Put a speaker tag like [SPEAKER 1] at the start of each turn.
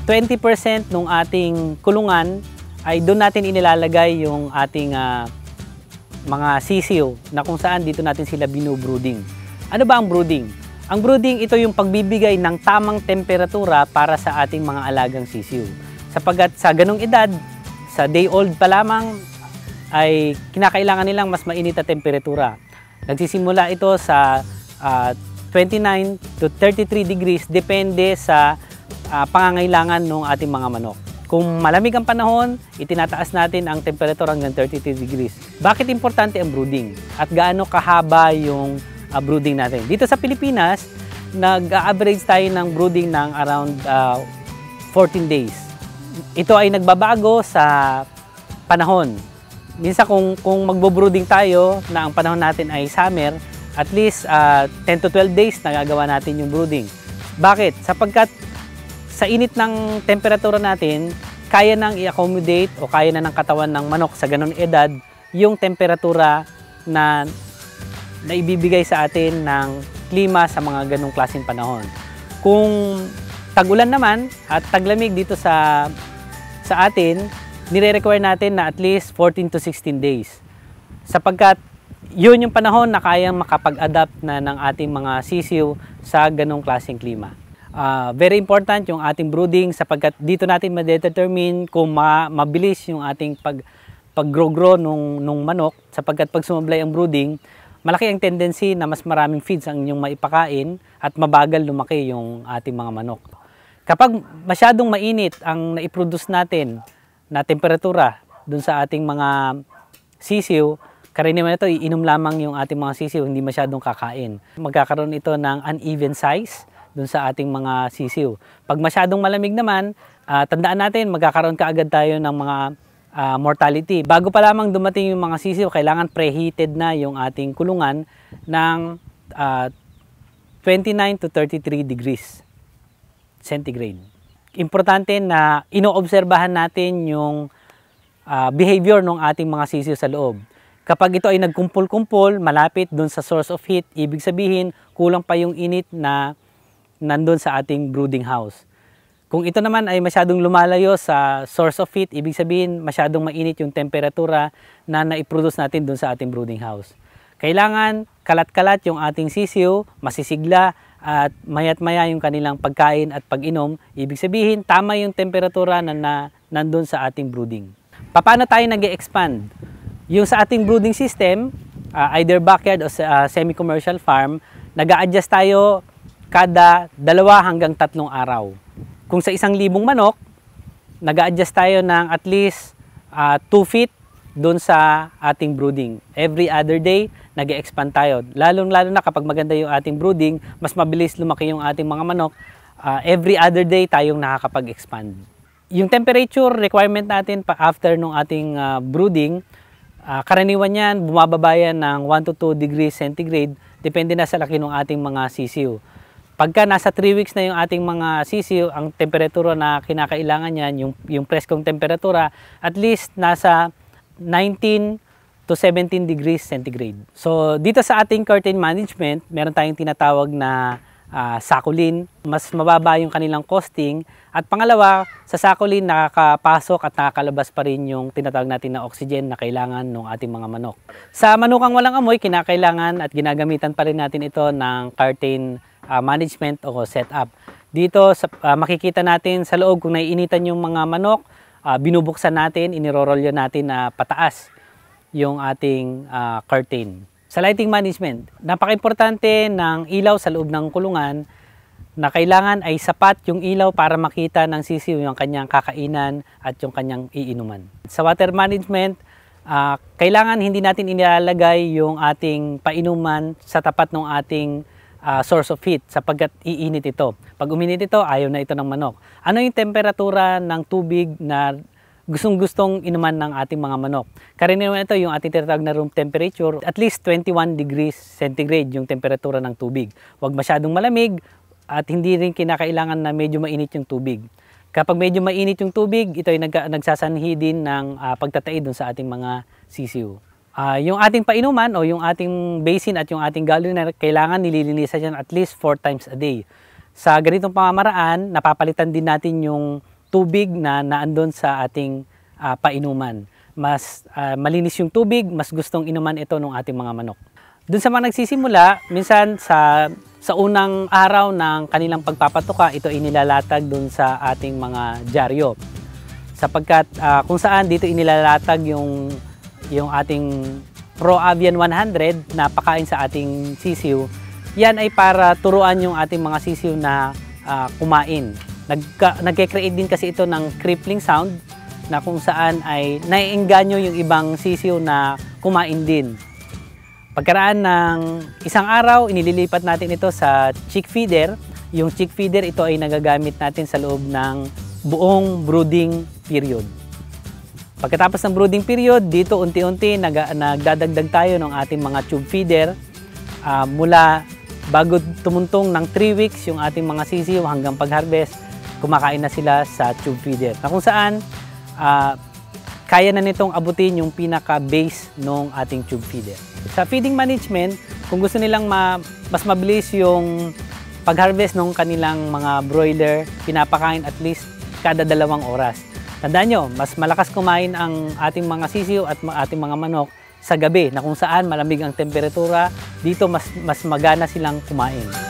[SPEAKER 1] 20% ng ating kulungan ay doon natin inilalagay yung ating mga sisiw na kung saan dito natin sila binubrooding. Ano ba ang brooding? Ang brooding, ito yung pagbibigay ng tamang temperatura para sa ating mga alagang sisiw. Sapagkat sa ganong edad, sa day old pa lamang, ay kinakailangan nilang mas mainit na temperatura. Nagsisimula ito sa 29 to 33 degrees, depende sa pangangailangan ng ating mga manok. Kung malamig ang panahon, itinataas natin ang temperature hanggang 33 degrees. Bakit importante ang brooding? At gaano kahaba yung brooding natin? Dito sa Pilipinas, nag-average tayo ng brooding ng around 14 days. Ito ay nagbabago sa panahon. Minsan kung magbo-brooding tayo na ang panahon natin ay summer, at least 10 to 12 days nagagawa natin yung brooding. Bakit? Sapagkat sa init ng temperatura natin, kaya nang i-accommodate o kaya na ng katawan ng manok sa ganong edad yung temperatura na ibibigay sa atin ng klima sa mga ganong klaseng panahon. Kung tag-ulan naman at taglamig dito sa atin, nire-require natin na at least 14 to 16 days. Sapagkat yun yung panahon na kayang makapag-adapt na ng ating mga sisiw sa ganong klaseng klima. Very important yung ating brooding sapagkat dito natin ma-determine kung mabilis yung ating pag-grow nung manok sapagkat pag sumablay ang brooding, malaki ang tendency na mas maraming feeds ang inyong maipakain at mabagal lumaki yung ating mga manok. Kapag masyadong mainit ang naiproduce natin na temperatura dun sa ating mga sisiw, karaniwan ito, iinom lamang yung ating mga sisiw, hindi masyadong kakain. Magkakaroon ito ng uneven size dun sa ating mga sisiw. Pag masyadong malamig naman, tandaan natin, magkakaroon kaagad tayo ng mga mortality. Bago pa lamang dumating yung mga sisiw, kailangan preheated na yung ating kulungan ng 29 to 33 degrees centigrade. Importante na inoobserbahan natin yung behavior ng ating mga sisiw sa loob. Kapag ito ay nagkumpul-kumpul, malapit dun sa source of heat, ibig sabihin, kulang pa yung init na nandun sa ating brooding house. Kung ito naman ay masyadong lumalayo sa source of heat, ibig sabihin masyadong mainit yung temperatura na naiproduce natin dun sa ating brooding house. Kailangan kalat-kalat yung ating sisiw, masisigla at mayat-maya yung kanilang pagkain at pag-inom. Ibig sabihin tama yung temperatura na nandun sa ating brooding. Paano tayo nag-e-expand? Yung sa ating brooding system, either backyard o semi-commercial farm, nag-a-adjust tayo kada 2 hanggang 3 araw. Kung sa 1,000 manok, nag-a-adjust tayo ng at least 2 feet doon sa ating brooding. Every other day, nag-expand tayo. Lalong-lalo na kapag maganda yung ating brooding, mas mabilis lumaki yung ating mga manok. Every other day, tayong nakakapag-expand. Yung temperature requirement natin after nung ating brooding, karaniwan yan, bumababa yan ng 1 to 2 degrees centigrade, depende na sa laki ng ating mga sisiw. Pagka nasa 3 weeks na yung ating mga sisiw, ang temperatura na kinakailangan yan, yung preskong temperatura, at least nasa 19 to 17 degrees centigrade. So dito sa ating curtain management, meron tayong tinatawag na suckling. Mas mababa yung kanilang costing. At pangalawa, sa suckling nakakapasok at nakakalabas pa rin yung tinatawag natin na oxygen na kailangan ng ating mga manok. Sa manukang walang amoy, kinakailangan at ginagamitan pa rin natin ito ng curtain management o setup. Dito makikita natin sa loob kung naiinitan yung mga manok, binubuksan natin, inirorolyo natin na pataas yung ating curtain. Sa lighting management, napaka-importante ng ilaw sa loob ng kulungan na kailangan ay sapat yung ilaw para makita ng sisiw yung kanyang kakainan at yung kanyang iinuman. Sa water management, kailangan hindi natin inilalagay yung ating painuman sa tapat ng ating source of heat sapagkat iinit ito. Pag uminit ito, ayaw na ito ng manok. Ano yung temperatura ng tubig na gustong-gustong inuman ng ating mga manok? Karaniwan ito yung ating tinatawag na room temperature, at least 21 degrees centigrade yung temperatura ng tubig. Huwag masyadong malamig at hindi rin kinakailangan na medyo mainit yung tubig. Kapag medyo mainit yung tubig, ito ay nagsasanhi din ng pagtataid dun sa ating mga sisiw. Yung ating painuman o yung ating basin at yung ating gallon, kailangan nililinisan yan at least 4 times a day. Sa ganitong pamamaraan, napapalitan din natin yung tubig na naandun sa ating painuman. Mas malinis yung tubig, mas gustong inuman ito ng ating mga manok. Doon sa mga nagsisimula, minsan sa unang araw ng kanilang pagpapatuka, ito inilalatag doon sa ating mga dyaryo. Sapagkat kung saan dito inilalatag yung ating Pro Avian 100 na pakain sa ating sisiw, yan ay para turuan yung ating mga sisiw na kumain. Nagke-create din kasi ito ng crippling sound na kung saan ay naiengganyo yung ibang sisiw na kumain din. Pagkaraan ng isang araw, inililipat natin ito sa chick feeder. Yung chick feeder, ito ay nagagamit natin sa loob ng buong brooding period. Pagkatapos ng brooding period, dito unti-unti nagdadagdag tayo ng ating mga tube feeder. Mula bago tumuntong ng 3 weeks yung ating mga sisiw hanggang pag-harvest, kumakain na sila sa tube feeder. Na kung saan, kaya na nitong abutin yung pinaka-base ng ating tube feeder. Sa feeding management, kung gusto nilang mas mabilis yung pag-harvest ng kanilang mga broiler, pinapakain at least kada 2 oras. Tandaan nyo, mas malakas kumain ang ating mga sisiw at ating mga manok sa gabi na kung saan malamig ang temperatura, dito mas magana silang kumain.